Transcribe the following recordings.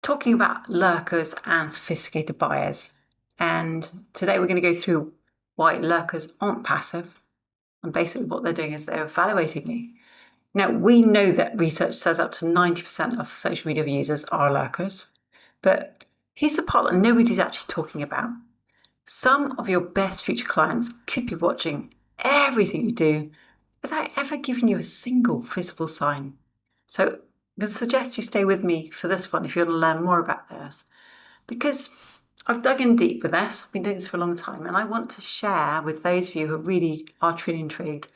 talking about lurkers and sophisticated buyers. And today we're going to go through why lurkers aren't passive. And basically what they're doing is they're evaluating you. Now, we know that research says up to 90% of social media users are lurkers. But here's the part that nobody's actually talking about. Some of your best future clients could be watching everything you do without ever giving you a single visible sign. So I'm going to suggest you stay with me for this one if you want to learn more about this, because I've dug in deep with this. I've been doing this for a long time, and I want to share with those of you who really are truly intrigued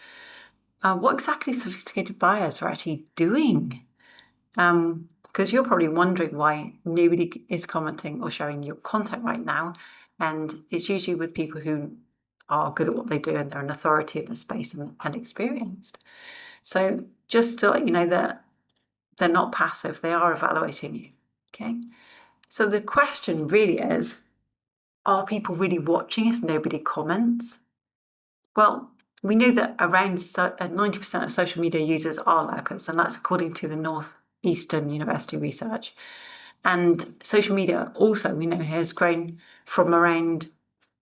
what exactly sophisticated buyers are actually doing. Because you're probably wondering why nobody is commenting or sharing your content right now. And it's usually with people who are good at what they do and they're an authority in the space and experienced. So just to let you know that they're not passive, they are evaluating you, okay? So the question really is, are people really watching if nobody comments? Well, we know that around 90% of social media users are lurkers, and that's according to the Northeastern University research. And social media also, we know, has grown from around,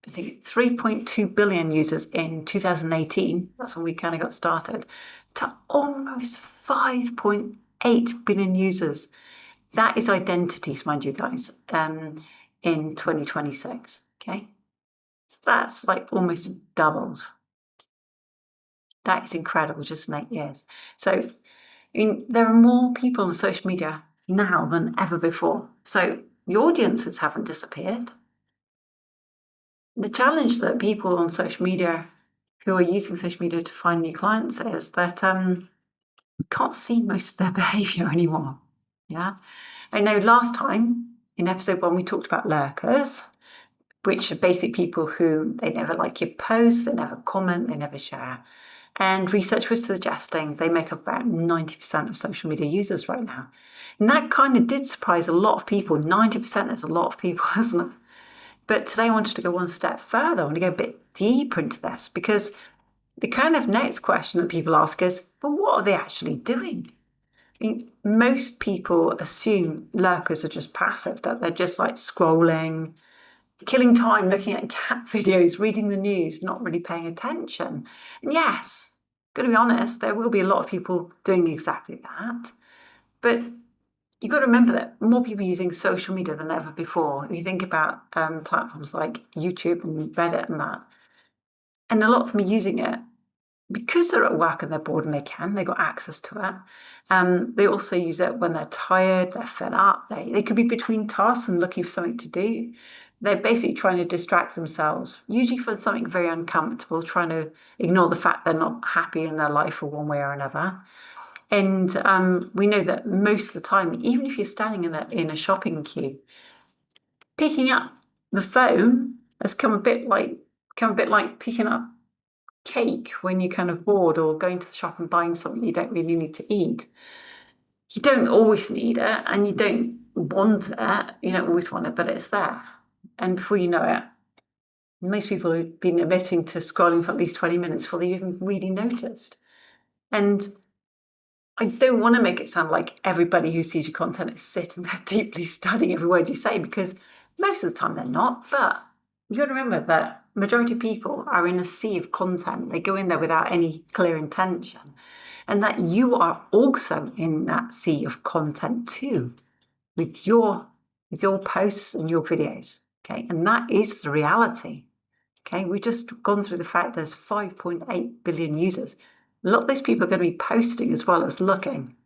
I think, 3.2 billion users in 2018, that's when we kind of got started, to almost 5.8 billion users. That is identities, mind you guys, in 2026, okay? So that's like almost doubled. That is incredible, just in 8 years. So there are more people on social media now than ever before. So the audiences haven't disappeared. The challenge that people on social media who are using social media to find new clients is that we can't see most of their behavior anymore. Yeah. I know last time in episode 1, we talked about lurkers, which are basic people who they never like your posts, they never comment, they never share. And research was suggesting they make up about 90% of social media users right now. And that kind of did surprise a lot of people. 90% is a lot of people, isn't it? But today I wanted to go one step further. I want to go a bit deeper into this, because the kind of next question that people ask is, well, what are they actually doing? I mean, most people assume lurkers are just passive, that they're just like scrolling, killing time looking at cat videos, reading the news, not really paying attention. And yes, got to be honest, there will be a lot of people doing exactly that. But you've got to remember that more people are using social media than ever before. If you think about platforms like YouTube and Reddit and that, and a lot of them are using it because they're at work and they're bored and they've got access to it. They also use it when they're tired, they're fed up, they could be between tasks and looking for something to do. They're basically trying to distract themselves, usually for something very uncomfortable, trying to ignore the fact they're not happy in their life or one way or another. And we know that most of the time, even if you're standing in a shopping queue, picking up the phone has come a bit like picking up cake when you're kind of bored, or going to the shop and buying something you don't really need to eat. You don't always need it, and you don't want it. You don't always want it, but it's there. And before you know it, most people have been admitting to scrolling for at least 20 minutes before they even really noticed. And I don't want to make it sound like everybody who sees your content is sitting there deeply studying every word you say, because most of the time they're not. But you've got to remember that majority of people are in a sea of content. They go in there without any clear intention. And that you are also in that sea of content too, with your posts and your videos. Okay, and that is the reality. Okay, we've just gone through the fact there's 5.8 billion users. A lot of those people are going to be posting as well as looking.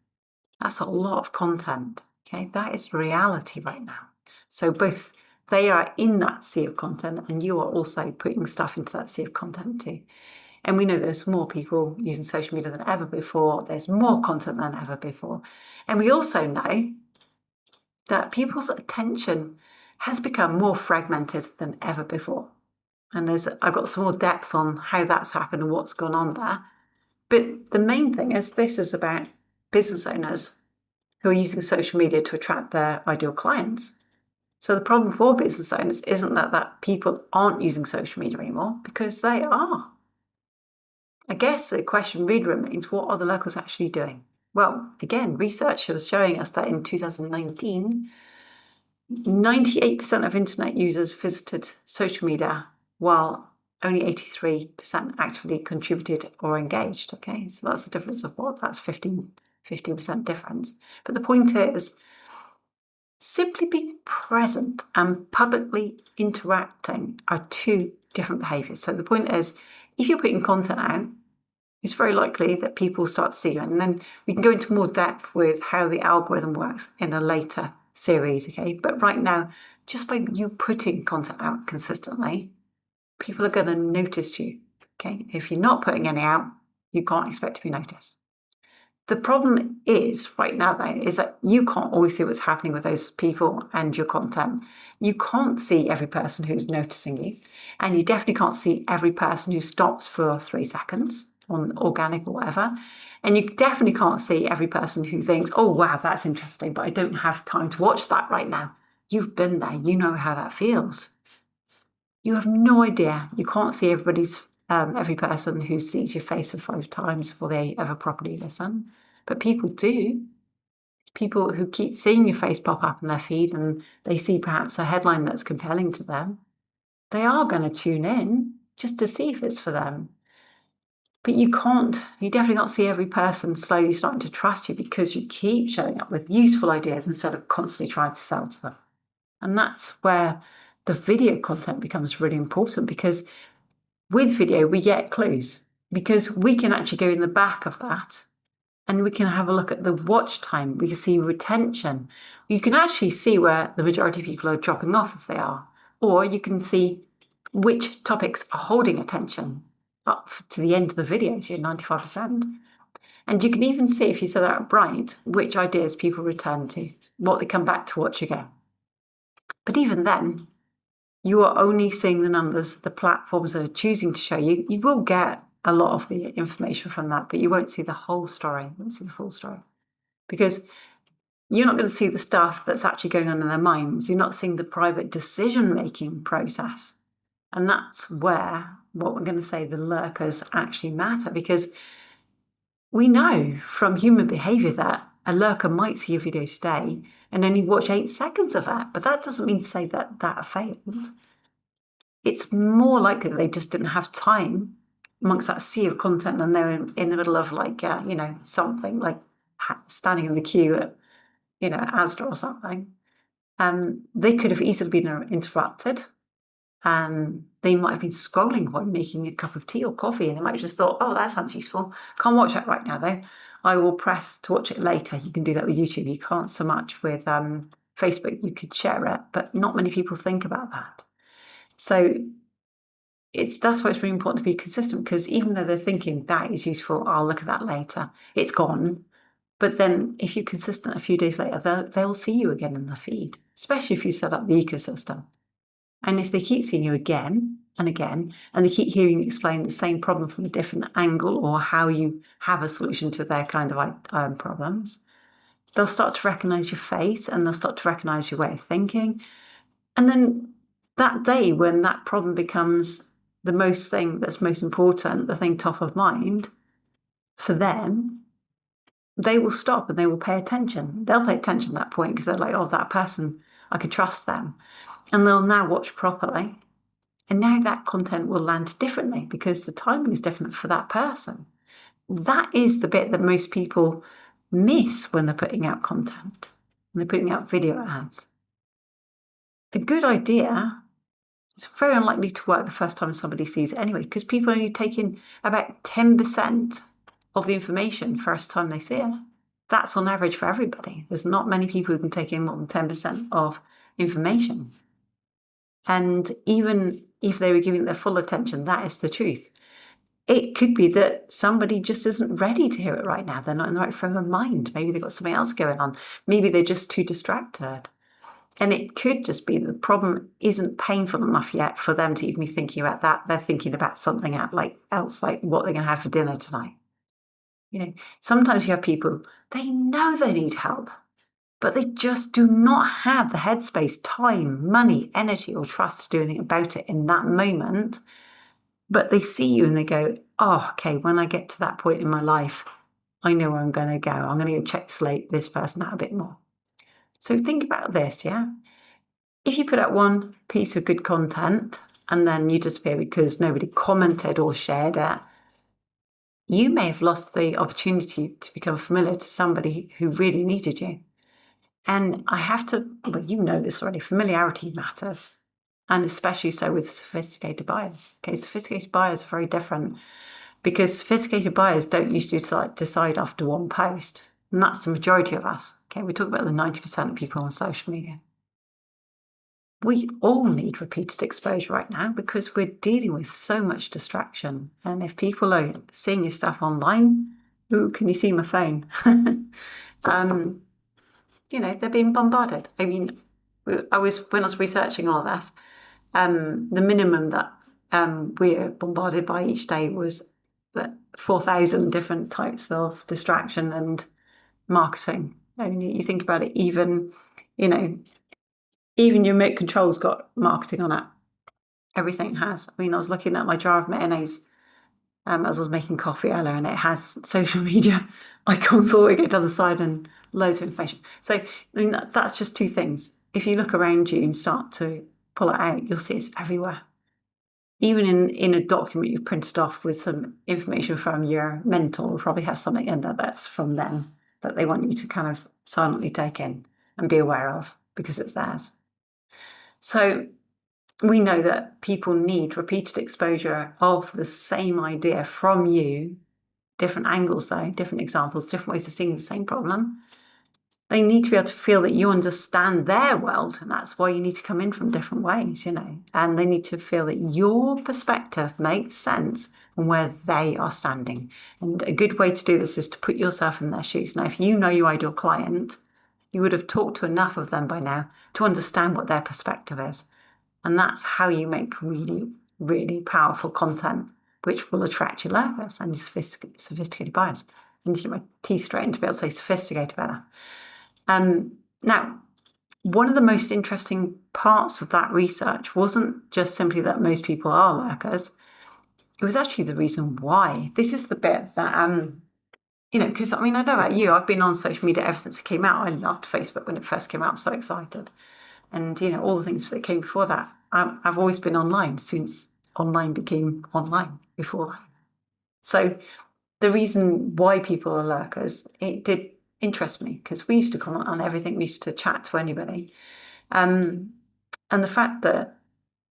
That's a lot of content. Okay, that is reality right now. So both they are in that sea of content, and you are also putting stuff into that sea of content too. And we know there's more people using social media than ever before. There's more content than ever before. And we also know that people's attention has become more fragmented than ever before. And I've got some more depth on how that's happened and what's gone on there. But the main thing is this is about business owners who are using social media to attract their ideal clients. So the problem for business owners isn't that people aren't using social media anymore, because they are. I guess the question really remains, what are the locals actually doing? Well, again, research was showing us that in 2019, 98% of internet users visited social media, while only 83% actively contributed or engaged. Okay, so that's the difference of what? That's 50% difference. But the point is, simply being present and publicly interacting are two different behaviours. So the point is, if you're putting content out, it's very likely that people start to see you. And then we can go into more depth with how the algorithm works in a later series, okay? But right now, just by you putting content out consistently, people are going to notice you, okay? If you're not putting any out, you can't expect to be noticed. The problem is right now, though, is that you can't always see what's happening with those people and your content. You can't see every person who's noticing you, and you definitely can't see every person who stops for 3 seconds on organic or whatever. And you definitely can't see every person who thinks, oh, wow, that's interesting, but I don't have time to watch that right now. You've been there. You know how that feels. You have no idea. You can't see every person who sees your face for 5 times before they ever properly listen. But people do. People who keep seeing your face pop up in their feed and they see perhaps a headline that's compelling to them, they are going to tune in just to see if it's for them. But you definitely can't see every person slowly starting to trust you because you keep showing up with useful ideas instead of constantly trying to sell to them. And that's where the video content becomes really important, because with video, we get clues, because we can actually go in the back of that and we can have a look at the watch time. We can see retention. You can actually see where the majority of people are dropping off if they are, or you can see which topics are holding attention up to the end of the video, so you're 95%. And you can even see, if you set out bright, which ideas people return to, what they come back to watch again. But even then, you are only seeing the numbers the platforms are choosing to show you. You will get a lot of the information from that, but you won't see the whole story. You won't see the full story, because you're not going to see the stuff that's actually going on in their minds. You're not seeing the private decision-making process. And that's where what we're going to say, the lurkers, actually matter, because we know from human behaviour that a lurker might see a video today and only watch 8 seconds of it, but that doesn't mean to say that that failed. It's more likely that they just didn't have time amongst that sea of content, and they're in the middle of something like standing in the queue at Asda or something. They could have easily been interrupted. They might have been scrolling while making a cup of tea or coffee, and they might have just thought, oh, that sounds useful. Can't watch that right now, though. I will press to watch it later. You can do that with YouTube. You can't so much with Facebook. You could share it, but not many people think about that. So that's why it's really important to be consistent, because even though they're thinking that is useful, I'll look at that later, it's gone. But then if you're consistent a few days later, they'll see you again in the feed, especially if you set up the ecosystem. And if they keep seeing you again and again, and they keep hearing you explain the same problem from a different angle, or how you have a solution to their kind of problems, they'll start to recognize your face, and they'll start to recognize your way of thinking. And then that day when that problem becomes the thing that's most important, the thing top of mind for them, they will stop and they will pay attention. They'll pay attention at that point because they're like, oh, that person, I can trust them. And they'll now watch properly. And now that content will land differently because the timing is different for that person. That is the bit that most people miss when they're putting out content, when they're putting out video ads. A good idea, it's very unlikely to work the first time somebody sees it anyway, because people only take in about 10% of the information first time they see it. That's on average for everybody. There's not many people who can take in more than 10% of information. And even if they were giving their full attention, that is the truth. It could be that somebody just isn't ready to hear it right now. They're not in the right frame of mind. Maybe they've got something else going on. Maybe they're just too distracted. And it could just be the problem isn't painful enough yet for them to even be thinking about that. They're thinking about something else, like what they're going to have for dinner tonight. Sometimes you have people, they know they need help, but they just do not have the headspace, time, money, energy, or trust to do anything about it in that moment. But they see you and they go, oh, okay, when I get to that point in my life, I know where I'm going to go. I'm going to go check this person out a bit more. So think about this, yeah? If you put out one piece of good content and then you disappear because nobody commented or shared it, you may have lost the opportunity to become familiar to somebody who really needed you. And I have to, well, you know this already, familiarity matters. And especially so with sophisticated buyers. Okay, sophisticated buyers are very different because sophisticated buyers don't usually decide after one post. And that's the majority of us. Okay, we talk about the 90% of people on social media. We all need repeated exposure right now because we're dealing with so much distraction. And if people are seeing your stuff online, ooh, can you see my phone? They're being bombarded. I mean, when I was researching all of this, the minimum that we're bombarded by each day was 4,000 different types of distraction and marketing. I mean, you think about it, even your remote control's got marketing on it. Everything has. I mean, I was looking at my jar of mayonnaise as I was making coffee earlier, and it has social media icons all the way to the other side and loads of information. So, I mean, that's just two things. If you look around you and start to pull it out, you'll see it's everywhere. Even in a document you've printed off with some information from your mentor, will probably have something in there that's from them that they want you to kind of silently take in and be aware of because it's theirs. So we know that people need repeated exposure of the same idea from you, different angles though, different examples, different ways of seeing the same problem. They need to be able to feel that you understand their world, and that's why you need to come in from different ways, and they need to feel that your perspective makes sense and where they are standing. And a good way to do this is to put yourself in their shoes. Now, if you know your ideal client, you would have talked to enough of them by now to understand what their perspective is. And that's how you make really, really powerful content, which will attract your lurkers and your sophisticated buyers. I need to get my teeth straightened to be able to say sophisticated better. Now, one of the most interesting parts of that research wasn't just simply that most people are lurkers. It was actually the reason why. This is the bit that, because I don't know about you, I've been on social media ever since it came out. I loved Facebook when it first came out, I was so excited. And, all the things that came before that. I've always been online since online became online before that. So the reason why people are lurkers, it did interest me because we used to comment on everything. We used to chat to anybody. And the fact that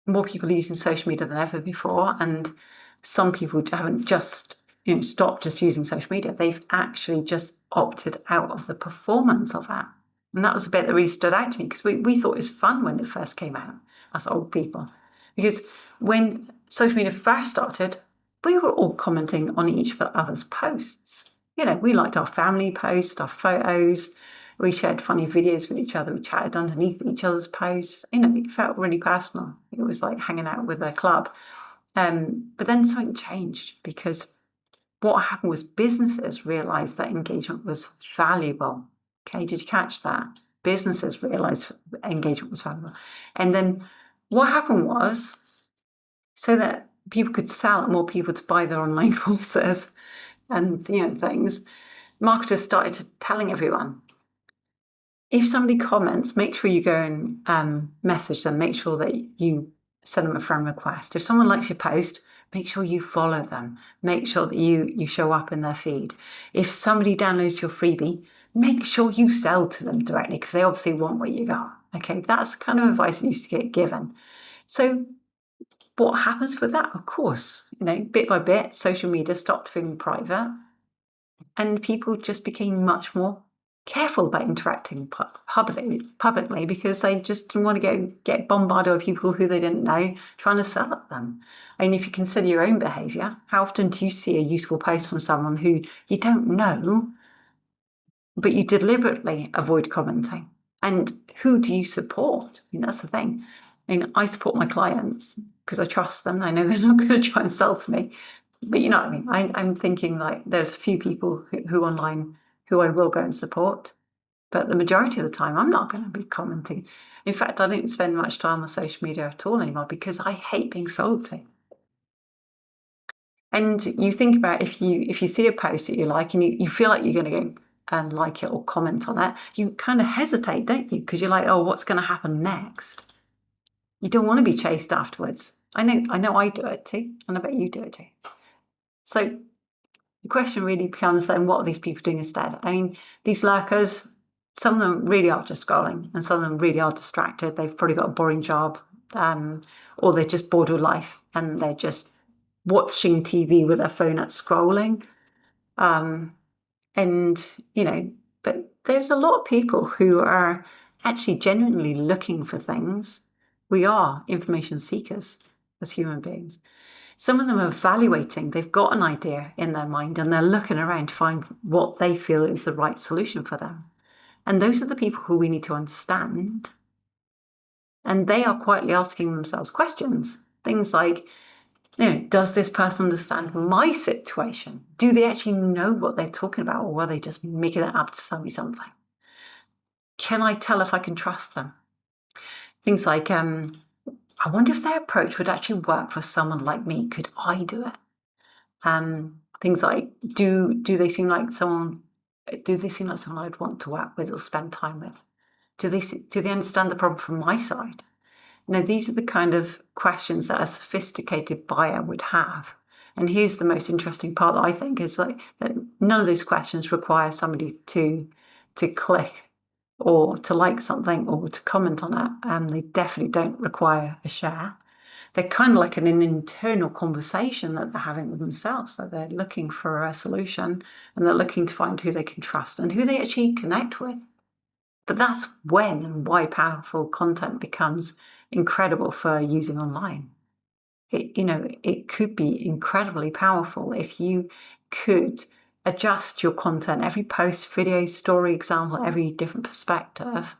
more people are using social media than ever before, and some people haven't just stopped just using social media, they've actually just opted out of the performance of that. And that was the bit that really stood out to me because we thought it was fun when it first came out, us old people. Because when social media first started, we were all commenting on each other's posts. We liked our family posts, our photos. We shared funny videos with each other. We chatted underneath each other's posts. It felt really personal. It was like hanging out with a club. But then something changed because what happened was businesses realised that engagement was valuable. Okay, did you catch that? Businesses realised engagement was valuable. And then what happened was, so that people could sell more people to buy their online courses and things, marketers started telling everyone, if somebody comments, make sure you go and message them, make sure that you send them a friend request. If someone likes your post, make sure you follow them, make sure that you show up in their feed. If somebody downloads your freebie, make sure you sell to them directly because they obviously want what you got. Okay, that's the kind of advice that used to get given. So what happens with that? Of course, bit by bit, social media stopped feeling private and people just became much more careful about interacting publicly because they just didn't want to get bombarded by people who they didn't know trying to sell at them. I mean, if you consider your own behaviour, how often do you see a useful post from someone who you don't know, but you deliberately avoid commenting? And who do you support? That's the thing. I support my clients because I trust them. I know they're not going to try and sell to me. But you know what I mean? I'm thinking like there's a few people who online who I will go and support. But the majority of the time, I'm not going to be commenting. In fact, I don't spend much time on social media at all anymore because I hate being sold to. And you think about if you see a post that you like and you feel like you're going to go and like it or comment on it, you kind of hesitate, don't you? Because you're like, oh, what's going to happen next? You don't want to be chased afterwards. I know I do it too, and I bet you do it too. So the question really becomes then, what are these people doing instead? I mean, these lurkers, some of them really are just scrolling, and some of them really are distracted. They've probably got a boring job, or they're just bored with life, and they're just watching TV with their phone at scrolling. And, but there's a lot of people who are actually genuinely looking for things. We are information seekers as human beings. Some of them are evaluating, they've got an idea in their mind and they're looking around to find what they feel is the right solution for them. And those are the people who we need to understand. And they are quietly asking themselves questions. Things like, does this person understand my situation? Do they actually know what they're talking about, or are they just making it up to sell me something? Can I tell if I can trust them? Things like, I wonder if their approach would actually work for someone like me. Could I do it? Things like, do they seem like someone I'd want to work with or spend time with? Do they understand the problem from my side? Now, these are the kind of questions that a sophisticated buyer would have. And here's the most interesting part that I think is that none of those questions require somebody to click or to like something or to comment on it. They definitely don't require a share. They're kind of like an internal conversation that they're having with themselves. So they're looking for a solution and they're looking to find who they can trust and who they actually connect with. But that's when and why powerful content becomes incredible for using online. It could be incredibly powerful if you could adjust your content, every post, video, story, example, every different perspective,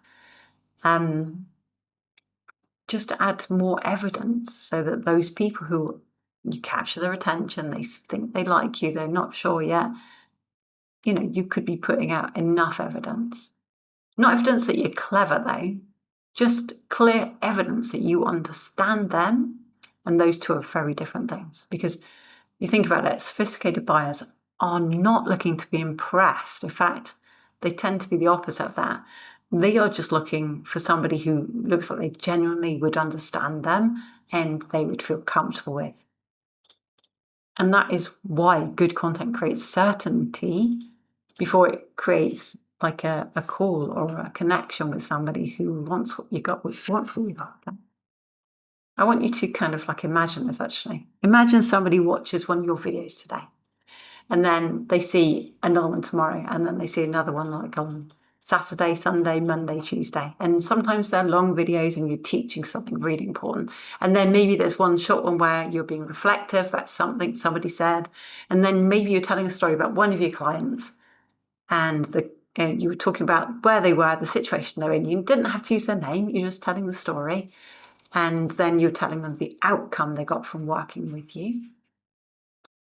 just to add more evidence so that those people who you capture their attention, they think they like you, they're not sure yet, you could be putting out enough evidence. Not evidence that you're clever, though, just clear evidence that you understand them. And those two are very different things. Because you think about it, sophisticated buyers are not looking to be impressed. In fact, they tend to be the opposite of that. They are just looking for somebody who looks like they genuinely would understand them and they would feel comfortable with. And that is why good content creates certainty before it creates like a call or a connection with somebody who wants what you got, wants what you got. I want you to kind of like imagine this actually. Imagine somebody watches one of your videos today and then they see another one tomorrow and then they see another one like on Saturday, Sunday, Monday, Tuesday. And sometimes they're long videos and you're teaching something really important. And then maybe there's one short one where you're being reflective about something somebody said. And then maybe you're telling a story about one of your clients and you were talking about where they were, the situation they're in. You didn't have to use their name, you're just telling the story. And then you're telling them the outcome they got from working with you.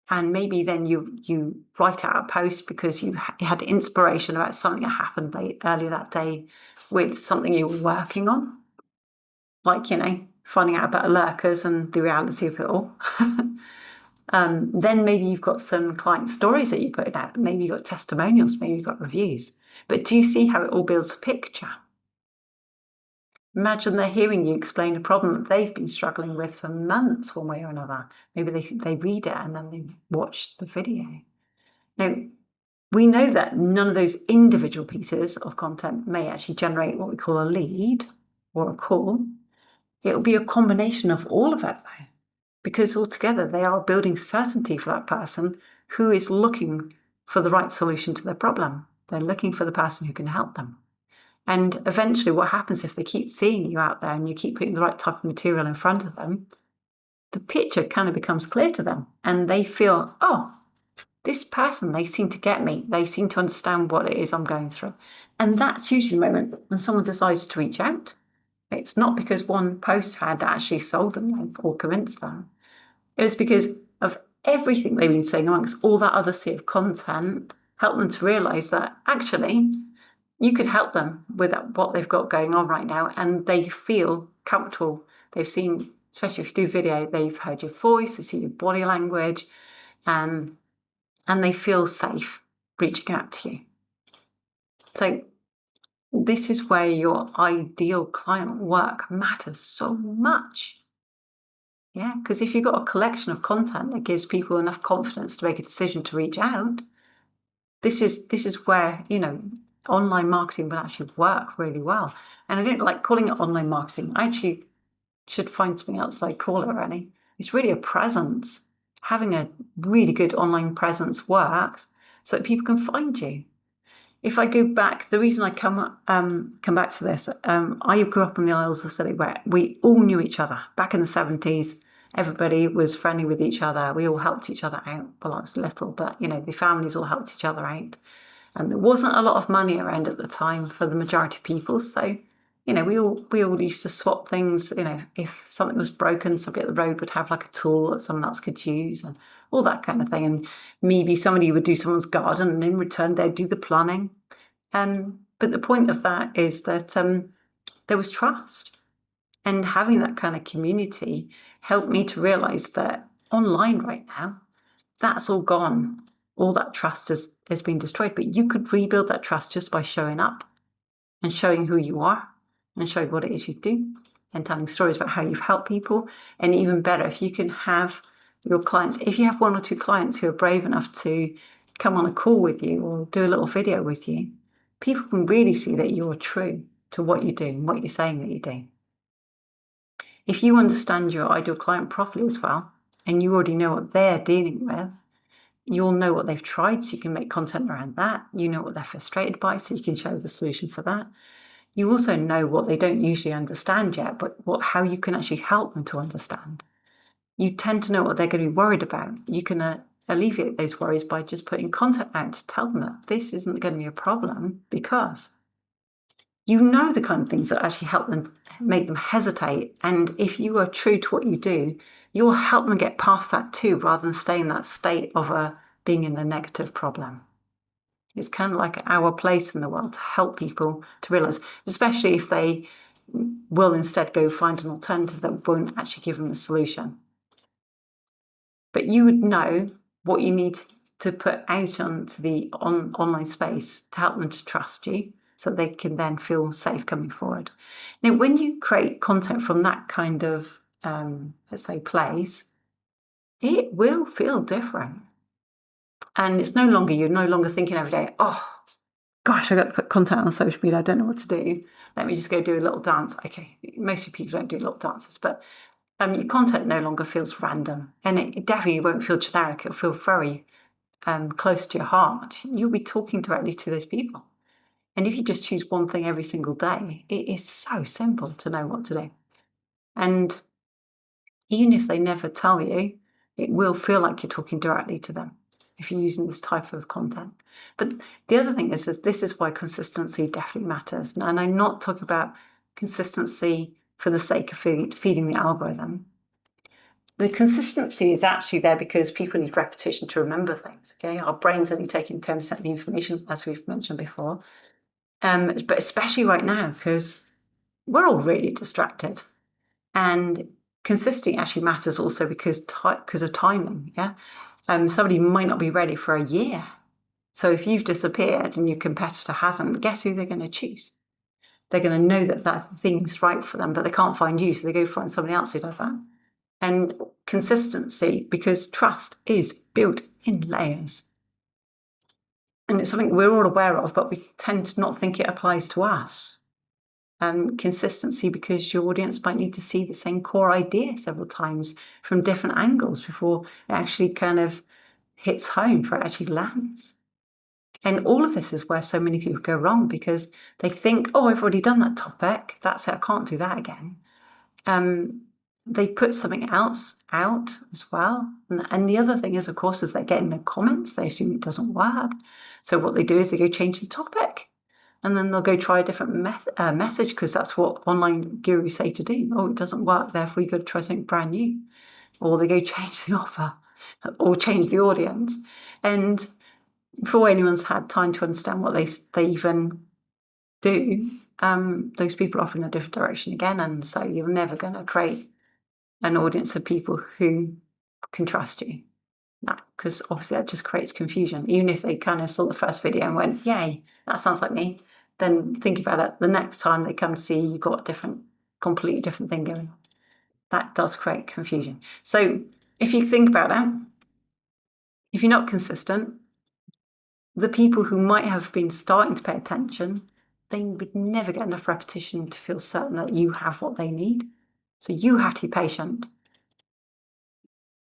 And maybe then you write out a post because you had inspiration about something that happened earlier that day with something you were working on. Like, finding out about lurkers and the reality of it all. Then maybe you've got some client stories that you put out. Maybe you've got testimonials, maybe you've got reviews. But do you see how it all builds a picture? Imagine they're hearing you explain a problem that they've been struggling with for months one way or another. Maybe they read it and then they watch the video. Now, we know that none of those individual pieces of content may actually generate what we call a lead or a call. It'll be a combination of all of it though, because altogether they are building certainty for that person who is looking for the right solution to their problem. They're looking for the person who can help them. And eventually what happens if they keep seeing you out there and you keep putting the right type of material in front of them, the picture kind of becomes clear to them and they feel, oh, this person, they seem to get me. They seem to understand what it is I'm going through. And that's usually the moment when someone decides to reach out. It's not because one post had actually sold them or convinced them. It was because of everything they've been saying amongst all that other sea of content, helped them to realise that actually you could help them with what they've got going on right now and they feel comfortable. They've seen, especially if you do video, they've heard your voice, they see your body language, and they feel safe reaching out to you. So This is where your ideal client work matters so much. Yeah, because if you've got a collection of content that gives people enough confidence to make a decision to reach out, this is where, online marketing will actually work really well. And I don't like calling it online marketing. I actually should find something else I call it really. It's really a presence. Having a really good online presence works so that people can find you. If I go back, the reason I come back to this, I grew up in the Isles of Scilly where we all knew each other. Back in the 70s, everybody was friendly with each other. We all helped each other out. Well, I was little, but, the families all helped each other out. And there wasn't a lot of money around at the time for the majority of people. So, we all used to swap things. If something was broken, somebody at the road would have like a tool that someone else could use and all that kind of thing. And maybe somebody would do someone's garden and in return they'd do the planning. But the point of that is that there was trust. And having that kind of community helped me to realize that online right now, that's all gone. All that trust has been destroyed. But you could rebuild that trust just by showing up and showing who you are and showing what it is you do and telling stories about how you've helped people. And even better, if you can have your clients, if you have one or two clients who are brave enough to come on a call with you or do a little video with you, people can really see that you're true to what you do and what you're saying that you do. If you understand your ideal client properly as well, and you already know what they're dealing with, you'll know what they've tried, so you can make content around that. You know what they're frustrated by, so you can show the solution for that. You also know what they don't usually understand yet, but how you can actually help them to understand. You tend to know what they're going to be worried about. You can alleviate those worries by just putting content out to tell them that this isn't going to be a problem, because you know the kind of things that actually help them, make them hesitate. And if you are true to what you do, you'll help them get past that too, rather than stay in that state of being in a negative problem. It's kind of like our place in the world to help people to realize, especially if they will instead go find an alternative that won't actually give them a solution. But you would know what you need to put out onto the online space to help them to trust you, so they can then feel safe coming forward. Now, when you create content from that kind of, let's say, place, it will feel different. And you're no longer thinking every day, oh, gosh, I've got to put content on social media. I don't know what to do. Let me just go do a little dance. Okay, most people don't do little dances, but your content no longer feels random, and it definitely won't feel generic. It'll feel very close to your heart. You'll be talking directly to those people. And if you just choose one thing every single day, it is so simple to know what to do. And even if they never tell you, it will feel like you're talking directly to them if you're using this type of content. But the other thing is this is why consistency definitely matters. And I'm not talking about consistency for the sake of feeding the algorithm. The consistency is actually there because people need repetition to remember things. Okay, our brain's only taking 10% of the information, as we've mentioned before. But especially right now, because we're all really distracted. And consistency actually matters also because of timing. Yeah, somebody might not be ready for a year. So if you've disappeared and your competitor hasn't, guess who they're going to choose? They're going to know that thing's right for them, but they can't find you, so they go find somebody else who does that. And consistency, because trust is built in layers. And it's something we're all aware of, but we tend to not think it applies to us. Consistency, because your audience might need to see the same core idea several times from different angles before it actually kind of hits home, before it actually lands. And all of this is where so many people go wrong, because they think, oh, I've already done that topic. That's it. I can't do that again. They put something else out as well. And the other thing is, of course, is they get in the comments, they assume it doesn't work. So what they do is they go change the topic. And then they'll go try a different message, because that's what online gurus say to do. Oh, it doesn't work, therefore you've got to try something brand new. Or they go change the offer or change the audience. And before anyone's had time to understand what they even do, those people are off in a different direction again. And so you're never going to create an audience of people who can trust you. No, because obviously that just creates confusion. Even if they kind of saw the first video and went, yay, that sounds like me, then think about it. The next time they come to see you, you've got a completely different thing going. That does create confusion. So if you think about it, if you're not consistent, the people who might have been starting to pay attention, they would never get enough repetition to feel certain that you have what they need. So you have to be patient.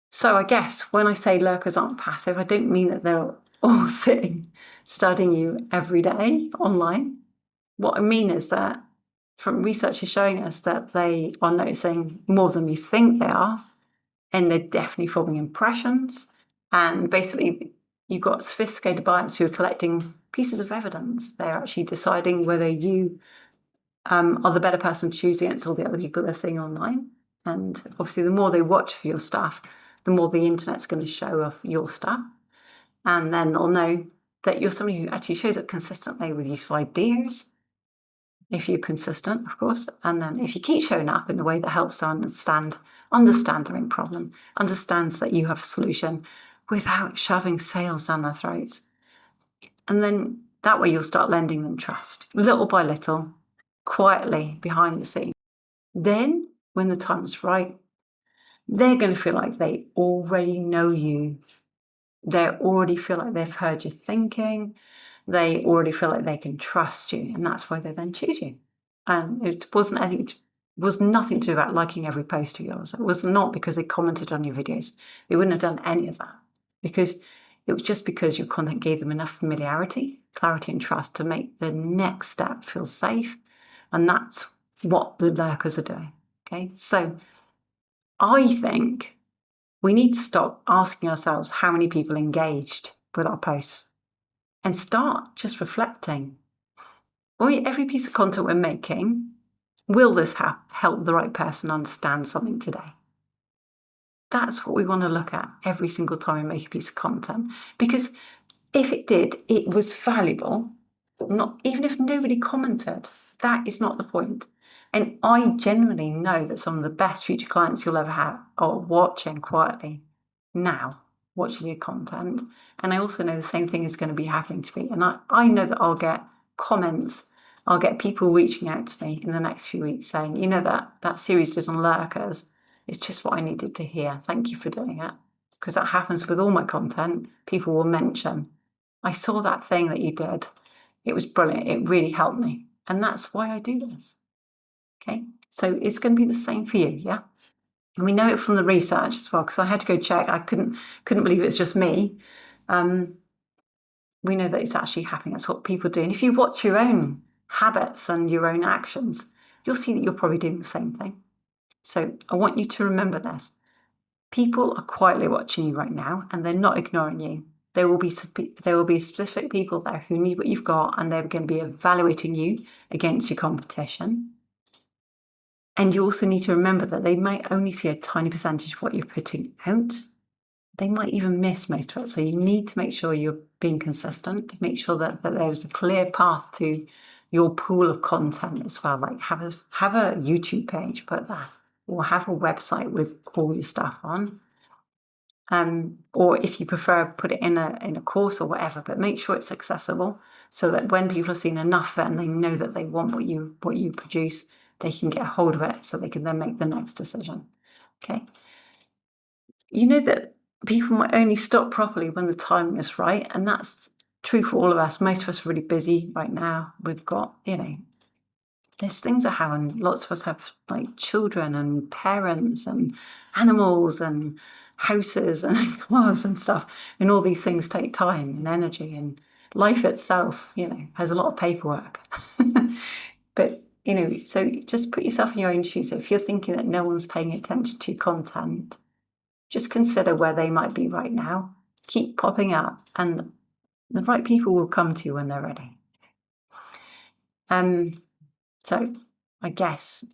So I guess when I say lurkers aren't passive, I don't mean that they're all sitting studying you every day online. What I mean is that from research is showing us that they are noticing more than you think they are, and they're definitely forming impressions. And basically, you've got sophisticated buyers who are collecting pieces of evidence. They're actually deciding whether you are the better person to choose against all the other people they're seeing online. And obviously, the more they watch for your stuff, the more the internet's going to show off your stuff. And then they'll know that you're somebody who actually shows up consistently with useful ideas, if you're consistent, of course. And then if you keep showing up in a way that helps them understand their own problem, understands that you have a solution without shoving sales down their throats. And then that way you'll start lending them trust, little by little, quietly behind the scenes. Then, when the time's right, they're going to feel like they already know you. They already feel like they've heard your thinking. They already feel like they can trust you. And that's why they then choose you. And it was nothing to do about liking every post of yours. It was not because they commented on your videos. They wouldn't have done any of that. Because it was just because your content gave them enough familiarity, clarity, and trust to make the next step feel safe. And that's what the lurkers are doing. Okay, so I think we need to stop asking ourselves how many people engaged with our posts and start just reflecting. Every piece of content we're making, will this help the right person understand something today? That's what we want to look at every single time we make a piece of content. Because if it did, it was valuable, even if nobody commented. That is not the point. And I genuinely know that some of the best future clients you'll ever have are watching quietly now, watching your content. And I also know the same thing is going to be happening to me. And I know that I'll get comments, I'll get people reaching out to me in the next few weeks saying, you know, that series did on lurkers, it's just what I needed to hear. Thank you for doing it. Because that happens with all my content. People will mention, I saw that thing that you did. It was brilliant. It really helped me. And that's why I do this. Okay, so it's going to be the same for you, yeah? And we know it from the research as well, because I had to go check. I couldn't believe it's just me. We know that it's actually happening. That's what people do. And if you watch your own habits and your own actions, you'll see that you're probably doing the same thing. So I want you to remember this. People are quietly watching you right now, and they're not ignoring you. There will be specific people there who need what you've got, and they're going to be evaluating you against your competition. And you also need to remember that they might only see a tiny percentage of what you're putting out. They might even miss most of it. So you need to make sure you're being consistent, make sure that there's a clear path to your pool of content as well. Like have a YouTube page, put that, or have a website with all your stuff on. Or if you prefer, put it in a course or whatever, but make sure it's accessible so that when people are seeing enough of it and they know that they want what you produce, they can get a hold of it so they can then make the next decision. Okay. You know that people might only stop properly when the timing is right, and that's true for all of us. Most of us are really busy right now. We've got, there's things that happen. Lots of us have like children and parents and animals and houses and cars and stuff. And all these things take time and energy, and life itself, has a lot of paperwork. But, so just put yourself in your own shoes. If you're thinking that no one's paying attention to your content, just consider where they might be right now. Keep popping up, and the right people will come to you when they're ready. So I guess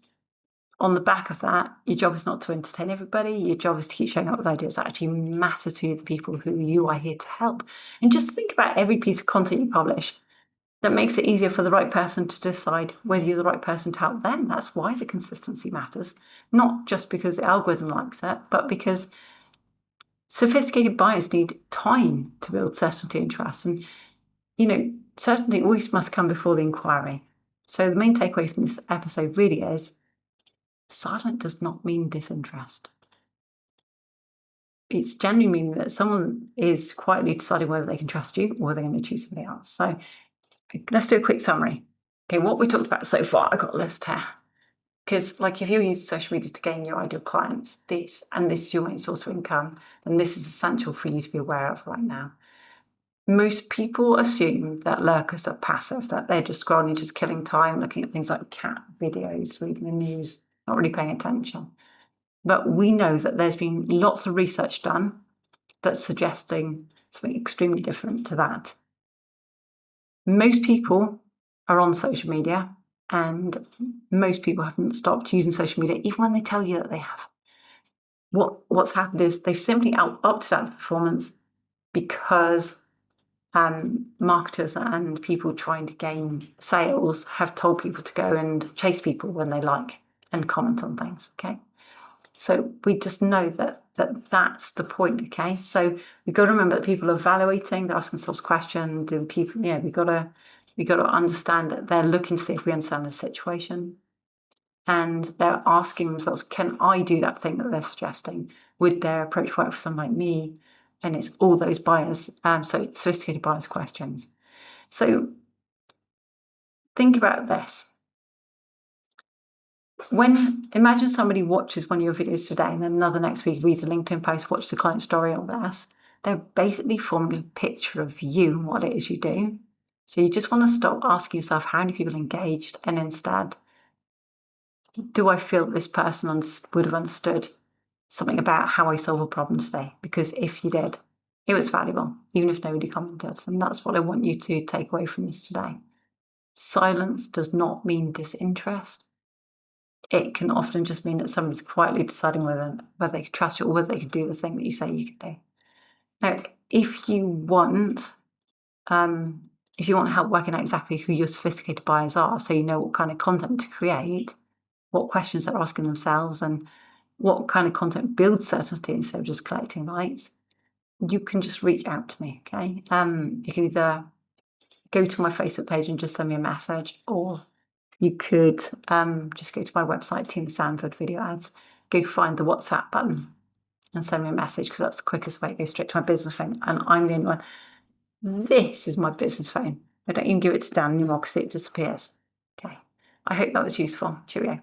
on the back of that, your job is not to entertain everybody. Your job is to keep showing up with ideas that actually matter to the people who you are here to help. And just think about every piece of content you publish that makes it easier for the right person to decide whether you're the right person to help them. That's why the consistency matters. Not just because the algorithm likes it, but because sophisticated buyers need time to build certainty and trust. And, certainty always must come before the inquiry. So the main takeaway from this episode really is silent does not mean disinterest. It's generally meaning that someone is quietly deciding whether they can trust you or they're going to choose somebody else. So let's do a quick summary. Okay, what we talked about so far, I got a list here. Because if you're using social media to gain your ideal clients, this is your main source of income, then this is essential for you to be aware of right now. Most people assume that lurkers are passive, that they're just scrolling, just killing time, looking at things like cat videos, reading the news, not really paying attention. But we know that there's been lots of research done that's suggesting something extremely different to that. Most people are on social media, and most people haven't stopped using social media, even when they tell you that they have. What's happened is they've simply opted out of performance because marketers and people trying to gain sales have told people to go and chase people when they like and comment on things. Okay, so we just know that's the point. Okay, so we've got to remember that people are evaluating, they're asking themselves questions. Do the people? Yeah, we got to understand that they're looking to see if we understand the situation, and they're asking themselves, can I do that thing that they're suggesting? Would their approach work for someone like me? And it's all those buyers, so sophisticated buyers questions. So think about this. Imagine somebody watches one of your videos today and then another next week reads a LinkedIn post, watches the client story on this. They're basically forming a picture of you and what it is you do. So you just want to stop asking yourself how many people engaged, and instead, do I feel this person would have understood something about how I solve a problem today? Because if you did, it was valuable, even if nobody commented. And that's what I want you to take away from this today. Silence does not mean disinterest. It can often just mean that somebody's quietly deciding whether they can trust you or whether they can do the thing that you say you can do. Now, if you want help working out exactly who your sophisticated buyers are, so you know what kind of content to create, what questions they're asking themselves, and what kind of content builds certainty instead of just collecting likes, you can just reach out to me, okay? You can either go to my Facebook page and just send me a message, or you could just go to my website, Tina Sanford Video Ads, go find the WhatsApp button and send me a message, because that's the quickest way. Go straight to my business phone, and I'm the only one. This is my business phone. I don't even give it to Dan anymore because it disappears. Okay. I hope that was useful. Cheerio.